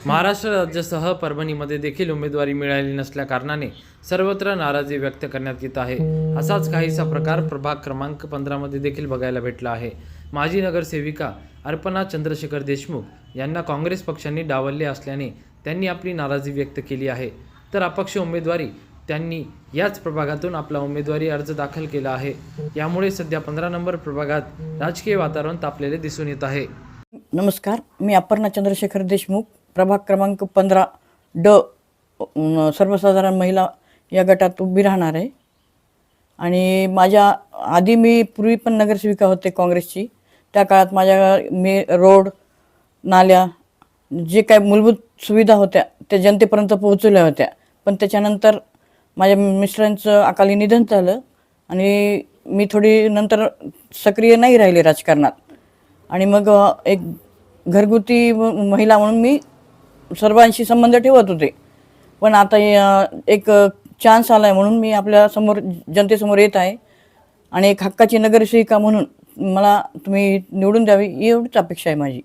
महाराष्ट्र राज्यासह परभणीमध्ये देखील उमेदवारी मिळाली नसल्या कारणाने सर्वत्र नाराजी व्यक्त करण्यात येत आहे। असाच काहीसा प्रकार प्रभाग क्रमांक 15 मध्ये देखील बघायला भेटला आहे। माजी नगरसेविका अर्पणा चंद्रशेखर देशमुख यांना काँग्रेस पक्षाने डावलले असल्याने त्यांनी आपली नाराजी व्यक्त केली आहे। तर अपक्ष उमेदवारी त्यांनी याच प्रभागातून आपला उमेदवारी अर्ज दाखल केला आहे। यामुळे सध्या 15 नंबर प्रभागात राजकीय वातावरण तापलेले दिसून येत आहे। नमस्कार, मी अर्पणा चंद्रशेखर देशमुख, प्रभाग क्रमांक 15 ड सर्वसाधारण महिला या गटात उभी राहणार आहे। आणि माझ्या आधी मी पूर्वी पण नगरसेविका होते काँग्रेसची। त्या काळात मी रोड, नाल्या, जे काय मूलभूत सुविधा होत्या त्या जनतेपर्यंत पोहोचवल्या होत्या। पण त्याच्यानंतर माझ्या मिस्टरांचं अकाली निधन झालं आणि मी थोडी नंतर सक्रिय नाही राहिले राजकारणात। आणि मग एक घरगुती महिला म्हणून मी सर्वांशी संबंध ठेवत होते। पण आता एक चान्स आला आहे म्हणून मी आपल्या समोर जनतेसमोर येत आहे आणि एक हक्काची नगरसेविका म्हणून मला तुम्ही निवडून द्यावी एवढीच अपेक्षा आहे माझी।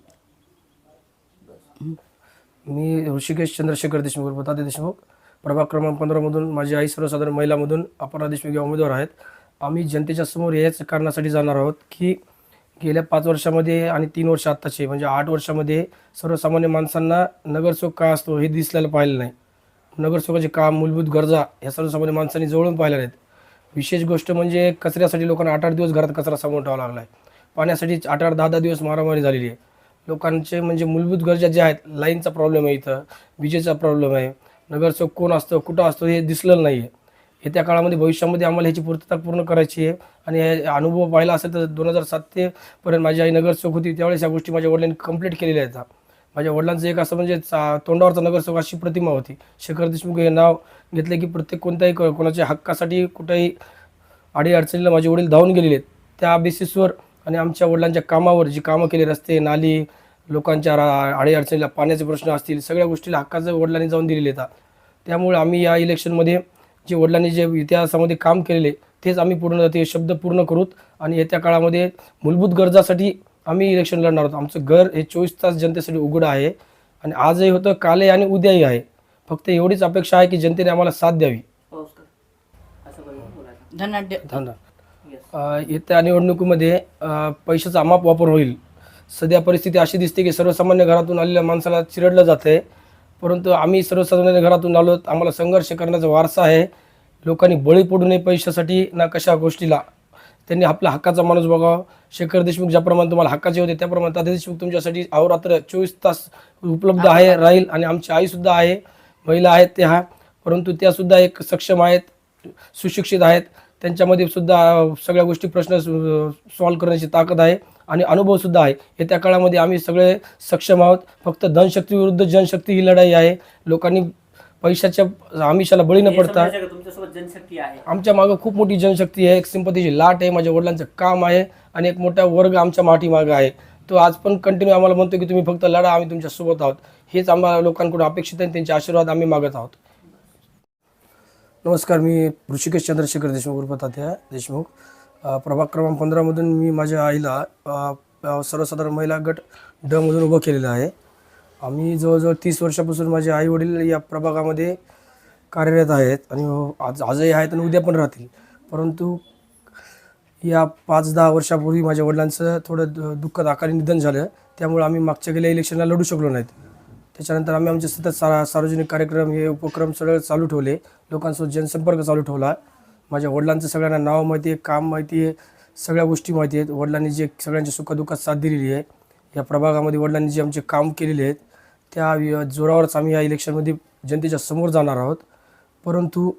मी ऋषिकेश चंद्रशेखर देशमुख बताते देशमुख, प्रभाग क्रमांक 15 मधून माझी आई सर्वसाधारण महिलामधून अर्पणा देशमुख या उमेदवार आहेत। आम्ही जनतेच्या समोर याच कारणासाठी जाणार आहोत की गेल्या 5 वर्षामध्ये आणि 3 वर्ष आत्ताचे म्हणजे 8 वर्षामध्ये सर्वसामान्य माणसांना नगरसेवक काय असतो हे दिसलेलं पाहिलं नाही। नगरसेवकाचे काम, मूलभूत गरजा ह्या सर्वसामान्य माणसांनी जवळून पाहिल्या नाहीत। विशेष गोष्ट म्हणजे कचऱ्यासाठी लोकांना 8-8 दिवस घरात कचरा सामावून ठेवावा लागला आहे। पाण्यासाठी 8-8, 10-10 दिवस मारामारी झालेली आहे। लोकांचे म्हणजे मूलभूत गरजा ज्या आहेत, लाईनचा प्रॉब्लेम आहे, इथं विजेचा प्रॉब्लेम आहे, नगरसेवक कोण असतं, कुठं असतो हे दिसलेलं नाही आहे। येत्या काळामध्ये भविष्यामध्ये आम्हाला ह्याची पूर्तता पूर्ण करायची आहे। आणि हे अनुभव पाहिला असेल तर 2007 ते पर्यंत माझी आई नगरसेवक होती, त्यावेळेस या गोष्टी माझ्या वडिलांनी कंप्लीट केलेल्या आहेत। माझ्या वडिलांचं एक असं म्हणजे तोंडावरचा नगरसेवक अशी प्रतिमा होती। शेखर देशमुख हे नाव घेतले की प्रत्येक कोणत्याही कोणाच्या हक्कासाठी कुठेही अडीअडचणीला माझे वडील धावून गेलेले आहेत। त्या बेसिसवर आणि आमच्या वडिलांच्या कामावर जी कामं केली, रस्ते, नाली, लोकांच्या अडीअडचणीला पाण्याचे प्रश्न असतील, सगळ्या गोष्टीला हक्काचं वडिलांनी जाऊन दिलेले आहेत। त्यामुळे आम्ही या इलेक्शनमध्ये जे वडिलांनी जे इतिहासामध्ये काम केलेले तेच आम्ही पूर्ण ते शब्द पूर्ण करूत। आणि येत्या काळामध्ये मूलभूत गरजासाठी आम्ही इलेक्शन लढणार आहोत। आमचं घर हे 24 तास जनतेसाठी उघडं आहे आणि आजही होतं, कालही आणि उद्याही आहे। फक्त एवढीच अपेक्षा आहे की जनतेने आम्हाला साथ द्यावी। धन्यवाद। येत्या निवडणुकीमध्ये पैशाचा अमाप वापर होईल। सध्या परिस्थिती अशी दिसते की सर्वसामान्य घरातून आलेल्या माणसाला चिरडलं जातं आहे, परंतु आम्ही सर्वसामान्य घरातून आलो, आम्हाला संघर्ष करण्याचा वारसा आहे। लोकांनी बळी पडू नये पैशासाठी ना कशा गोष्टीला। त्यांनी आपला हक्काचा माणूस बघावा। शेखर देशमुख ज्याप्रमाणे तुम्हाला हक्काचे होते त्याप्रमाणे तात्या देशमुख तुमच्यासाठी अहोरात्र 24 तास उपलब्ध आहे, राहील। आणि आमची आईसुद्धा आहे, महिला आहेत त्या, परंतु त्यासुद्धा एक सक्षम आहेत, सुशिक्षित आहेत। त्यांच्यामध्ये सुद्धा सगळ्या गोष्टी प्रश्न सॉल्व्ह करण्याची ताकद आहे आणि अनुभवसुद्धा आहे। येत्या काळामध्ये आम्ही सगळे सक्षम आहोत। फक्त धनशक्ती विरुद्ध जनशक्ती ही लढाई आहे। लोकांनी पैशाच्या आमिषाला बळी न पडता आमच्या मागं खूप मोठी जनशक्ती आहे, एक सिंपतीची लाट आहे, माझ्या वडिलांचं काम आहे आणि एक मोठा वर्ग आमच्या मागे आहे। तो आज पण कंटिन्यू आम्हाला म्हणतो की तुम्ही फक्त लढा, आम्ही तुमच्यासोबत आहोत। हेच आम्हाला लोकांकडून अपेक्षित आहे, त्यांचे आशीर्वाद आम्ही मागत आहोत। नमस्कार, मी ऋषिकेश चंद्रशेखर देशमुख तात्या देशमुख, प्रभाग क्रमांक 15 मधून मी माझ्या आईला सर्वसाधारण महिला गट ड मधून उभं केलेलं आहे। आम्ही जवळजवळ 30 वर्षापासून माझे आई वडील या प्रभागामध्ये कार्यरत आहेत आणि आजही आहेत आणि उद्या पण राहतील। परंतु या 5-10 वर्षापूर्वी माझ्या वडिलांचं थोडं दुःखद अकाली निधन झालं, त्यामुळे आम्ही मागच्या गेल्या इलेक्शनला लढू शकलो नाहीत। त्याच्यानंतर आम्ही आमचे सतत सार्वजनिक कार्यक्रम हे उपक्रम सगळं चालू ठेवले, लोकांसोबत जनसंपर्क चालू ठेवला। माझ्या वडिलांचं सगळ्यांना नाव माहिती आहे, काम माहिती आहे, सगळ्या गोष्टी माहिती आहेत। वडिलांनी जे सगळ्यांच्या सुखदुःखात साथ दिलेली आहे, या प्रभागामध्ये वडिलांनी जे आमचे काम केलेले आहेत त्या जोरावरच आम्ही या इलेक्शनमध्ये जनतेच्या समोर जाणार आहोत। परंतु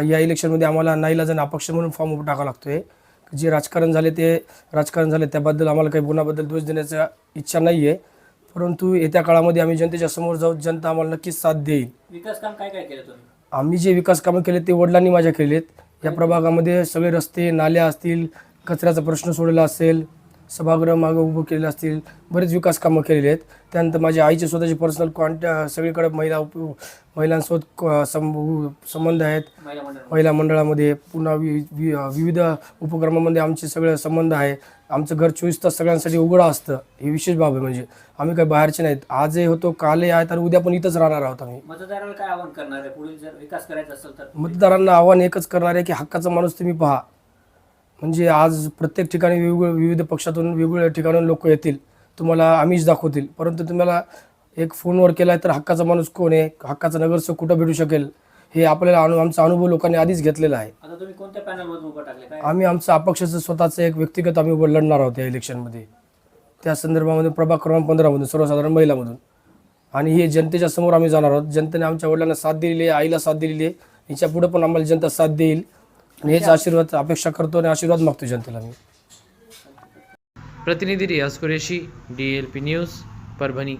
या इलेक्शनमध्ये आम्हाला नाईलाजाने अपक्ष म्हणून फॉर्म टाकावा लागतो आहे। जे राजकारण झाले ते राजकारण झाले, त्याबद्दल आम्हाला काही गुन्ह्याबद्दल दोष देण्याचा इच्छा नाही आहे। परंतु येत्या काळामध्ये आम्ही जनतेच्या समोर जाऊ, जनता आम्हाला नक्कीच साथ देईल। विकास काम काय केलं तुम्ही? आम्ही जे विकास कामं केले ते वडिलांनी माझ्या केलेत। या प्रभागामध्ये सगळे रस्ते, नाल्या असतील, कचऱ्याचा प्रश्न सोडलेला असेल, सभागृह मागं उभं केलेलं असतील, बरेच विकास कामं केलेले आहेत। त्यानंतर माझ्या आईचे स्वतःचे पर्सनल सगळीकडे महिलांसोबत संबंध आहेत। महिला मंडळामध्ये पुन्हा विविध उपक्रमामध्ये आमचे सगळे संबंध आहे। आमचं घर 24 तास सगळ्यांसाठी उघडं असतं, ही विशेष बाब आहे. म्हणजे आम्ही काही बाहेरचे नाहीत, आजही होतो, कालही आहेत आणि उद्या पण इथंच राहणार आहोत. आम्ही मतदाराला काय आवाहन करणार आहे पुढील जर विकास करायचा असेल तर? मतदारांना आव्हान एकच करणार आहे की हक्काचा माणूस तुम्ही पहा. म्हणजे आज प्रत्येक ठिकाणी विविध पक्षातून वेगवेगळ्या ठिकाणून लोक येतील, तुम्हाला आमिष दाखवतील, परंतु तुम्हाला एक फोनवर केला तर हक्काचा माणूस कोण आहे, हक्काचा नगरसेवक कुठं भेटू शकेल, हे आपल्याला आमचा अनुभव लोकांनी आधीच घेतलेला आहे. आता तुम्ही कोणत्या पॅनलमधून उभं टाकले काय? आम्ही आमचं अपक्षाचं स्वतःचं एक व्यक्तिगत आम्ही उभं लढणार आहोत या इलेक्शनमध्ये. त्या संदर्भामध्ये प्रभाग क्रमांक 15 मधून सर्वसाधारण महिलामधून, आणि हे जनतेच्या समोर आम्ही जाणार आहोत. जनतेने आमच्या वडिलांना साथ दिलेली आहे, आईला साथ दिलेली आहे, याच्या पुढे पण आम्हाला जनता साथ देईल आणि हेच आशीर्वाद अपेक्षा करतो आणि आशीर्वाद मागतो जनतेला मी. प्रतिनिधी रियाज कुरेशी, DLP न्यूज, परभणी.